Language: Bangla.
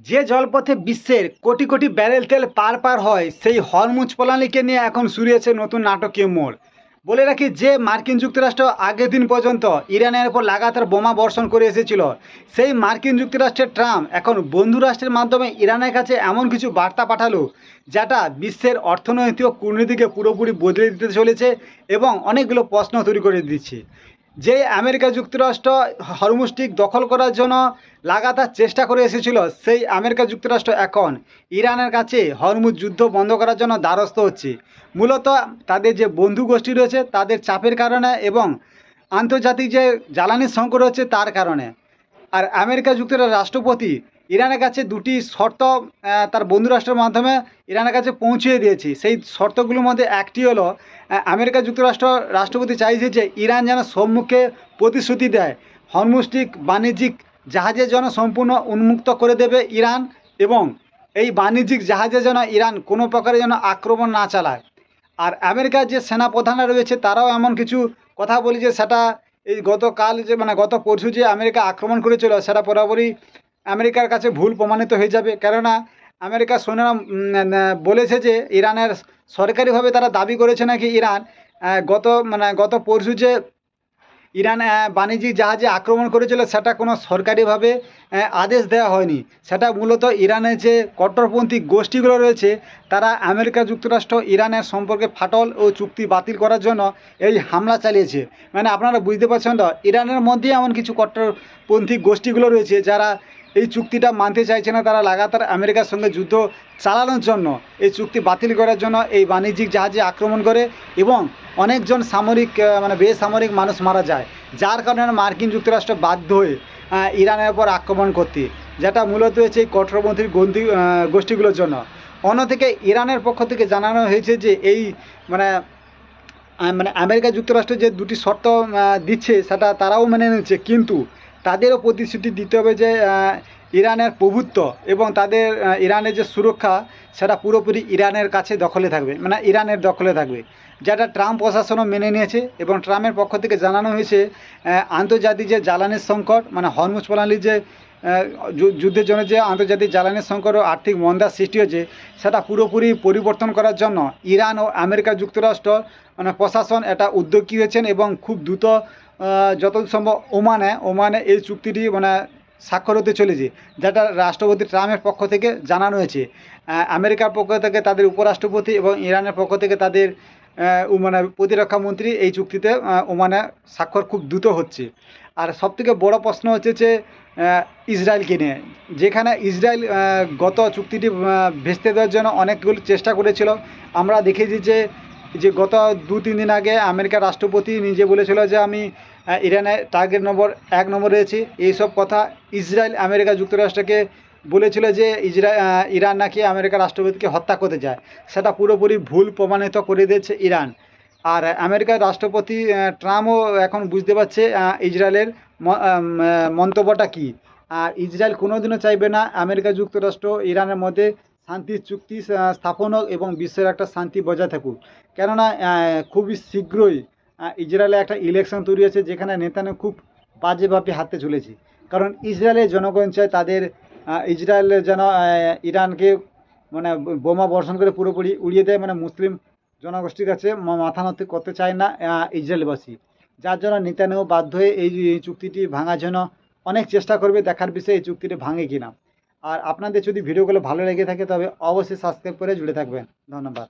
যে জলপথে বিশ্বের কোটি কোটি ব্যারেল তেল পার পার হয় সেই হরমুজ প্রণালীকে নিয়ে এখন শুরু হয়েছে নতুন নাটকীয় মোড়। বলে রাখি, যে মার্কিন যুক্তরাষ্ট্র আগের দিন পর্যন্ত ইরানের উপর লাগাতার বোমা বর্ষণ করে এসেছিল, সেই মার্কিন যুক্তরাষ্ট্রের ট্রাম্প এখন বন্ধু রাষ্ট্রের মাধ্যমে ইরানের কাছে এমন কিছু বার্তা পাঠালো যেটা বিশ্বের অর্থনৈতিক ও কূটনীতিকে পুরোপুরি বদলে দিতে চলেছে এবং অনেকগুলো প্রশ্ন তৈরি করে দিচ্ছে। যে আমেরিকা যুক্তরাষ্ট্র হরমুজটি দখল করার জন্য লাগাতার চেষ্টা করে এসেছিল, সেই আমেরিকা যুক্তরাষ্ট্র এখন ইরানের কাছে হরমুজ যুদ্ধ বন্ধ করার জন্য দ্বারস্থ হচ্ছে। মূলত তাদের যে বন্ধু গোষ্ঠী রয়েছে তাদের চাপের কারণে এবং আন্তর্জাতিক যে জ্বালানির সংকট হচ্ছে তার কারণে। আর আমেরিকা যুক্তরাষ্ট্রের রাষ্ট্রপতি ইরানের কাছে দুটি শর্ত তার বন্ধু রাষ্ট্রের মাধ্যমে ইরানের কাছে পৌঁছিয়ে দিয়েছে। সেই শর্তগুলোর মধ্যে একটি হলো, আমেরিকা যুক্তরাষ্ট্র রাষ্ট্রপতি চাইছে যে ইরান যেন সম্মুখে প্রতিশ্রুতি দেয় হরমুজটিক বাণিজ্যিক জাহাজের জন্য সম্পূর্ণ উন্মুক্ত করে দেবে ইরান, এবং এই বাণিজ্যিক জাহাজে যেন ইরান কোনো প্রকারে যেন আক্রমণ না চালায়। আর আমেরিকার যে সেনাপ্রধানরা রয়েছে তারাও এমন কিছু কথা বলেছে, সেটা এই গতকাল যে গত পরশু যে আমেরিকা আক্রমণ করেছিল সেটা বরাবরই আমেরিকার কাছে ভুল প্রমাণিত হয়ে যাবে। কেননা আমেরিকা সৈন্যরা বলেছে যে ইরানের সরকারিভাবে তারা দাবি করেছে নাকি ইরান গত পরশু যে ইরান বাণিজ্যিক জাহাজে আক্রমণ করেছিল সেটা কোনো সরকারিভাবে আদেশ দেওয়া হয়নি। সেটা মূলত ইরানের যে কট্টরপন্থী গোষ্ঠীগুলো রয়েছে তারা আমেরিকা যুক্তরাষ্ট্র ইরানের সম্পর্কে ফাটল ও চুক্তি বাতিল করার জন্য এই হামলা চালিয়েছে। আপনারা বুঝতে পারছেন তো, ইরানের মধ্যে এমন কিছু কট্টরপন্থী গোষ্ঠীগুলো রয়েছে যারা এই চুক্তিটা মানতে চাইছে না। তারা লাগাতার আমেরিকার সঙ্গে যুদ্ধ চালানোর জন্য, এই চুক্তি বাতিল করার জন্য এই বাণিজ্যিক জাহাজে আক্রমণ করে এবং অনেকজন সামরিক বেসামরিক মানুষ মারা যায়, যার কারণে মার্কিন যুক্তরাষ্ট্র বাধ্য হয়ে ইরানের উপর আক্রমণ করতে, যেটা মূলত হয়েছে এই কট্টরপন্থী গোষ্ঠীগুলোর জন্য। অন্যদিকে ইরানের পক্ষ থেকে জানানো হয়েছে যে এই আমেরিকা যুক্তরাষ্ট্র যে দুটি শর্ত দিচ্ছে সেটা তারাও মেনে নিচ্ছে, কিন্তু তাদেরও প্রতিশ্রুতি দিতে হবে যে ইরানের প্রভুত্ব এবং তাদের ইরানের যে সুরক্ষা সেটা পুরোপুরি ইরানের কাছে দখলে থাকবে, ইরানের দখলে থাকবে, যেটা ট্রাম্প প্রশাসনও মেনে নিয়েছে। এবং ট্রাম্পের পক্ষ থেকে জানানো হয়েছে আন্তর্জাতিক যে জ্বালানির সংকট, হরমুজ প্রণালীর যে যুদ্ধের জন্য যে আন্তর্জাতিক জ্বালানির সংকট ও আর্থিক মন্দার সৃষ্টি হয়েছে সেটা পুরোপুরি পরিবর্তন করার জন্য ইরান ও আমেরিকা যুক্তরাষ্ট্র প্রশাসন এটা উদ্যোগী হয়েছেন এবং খুব দ্রুত যত সম্ভব ওমানে এই চুক্তিটি স্বাক্ষর হতে চলেছে, যেটা রাষ্ট্রপতি ট্রাম্পের পক্ষ থেকে জানানো হয়েছে। আমেরিকার পক্ষ থেকে তাদের উপরাষ্ট্রপতি এবং ইরানের পক্ষ থেকে তাদের প্রতিরক্ষা মন্ত্রী এই চুক্তিতে ওমানে স্বাক্ষর খুব দ্রুত হচ্ছে। আর সবথেকে বড় প্রশ্ন হচ্ছে যে ইসরায়েলকে নিয়ে, যেখানে ইসরায়েল গত চুক্তিটি ভেস্তে দেওয়ার জন্য অনেকগুলো চেষ্টা করেছিল। আমরা দেখেছি যে গত 2-3 দিন আগে আমেরিকার রাষ্ট্রপতি নিজে বলেছিল যে আমি ইরানের টার্গেট নম্বর 1 নম্বর রয়েছি। এইসব কথা ইসরায়েল আমেরিকা যুক্তরাষ্ট্রকে বলেছিল যে ইরান নাকি আমেরিকার রাষ্ট্রপতিকে হত্যা করতে যায়, সেটা পুরোপুরি ভুল প্রমাণিত করে দিয়েছে ইরান। আর আমেরিকার রাষ্ট্রপতি ট্রাম্পও এখন বুঝতে পারছে ইসরায়েলের মন্তব্যটা কী। আর ইসরায়েল কোনোদিনও চাইবে না আমেরিকা যুক্তরাষ্ট্র ইরানের মধ্যে শান্তির চুক্তি স্থাপন হোক এবং বিশ্বের একটা শান্তি বজায় থাকুক। কেননা খুবই শীঘ্রই ইসরায়েলে একটা ইলেকশন তৈরি হয়েছে, যেখানে নেতানিয়াহু খুব বাজেভাবে হারতে চলেছে। কারণ ইসরায়েলের জনগণ চায় তাদের ইসরায়েলের যেন ইরানকে বোমা বর্ষণ করে পুরোপুরি উড়িয়ে দেয়, মুসলিম জনগোষ্ঠীর কাছে মাথা নত করতে চায় না ইসরায়েলবাসী। যার জন্য নেতানিয়াহু বাধ্য হয়ে এই চুক্তিটি ভাঙার জন্য অনেক চেষ্টা করবে। দেখার বিষয় এই চুক্তিটি ভাঙে কিনা। আর আপনাদের যদি ভিডিওগুলো ভালো লেগে থাকে তবে অবশ্যই সাবস্ক্রাইব করে জুড়ে থাকবেন। ধন্যবাদ।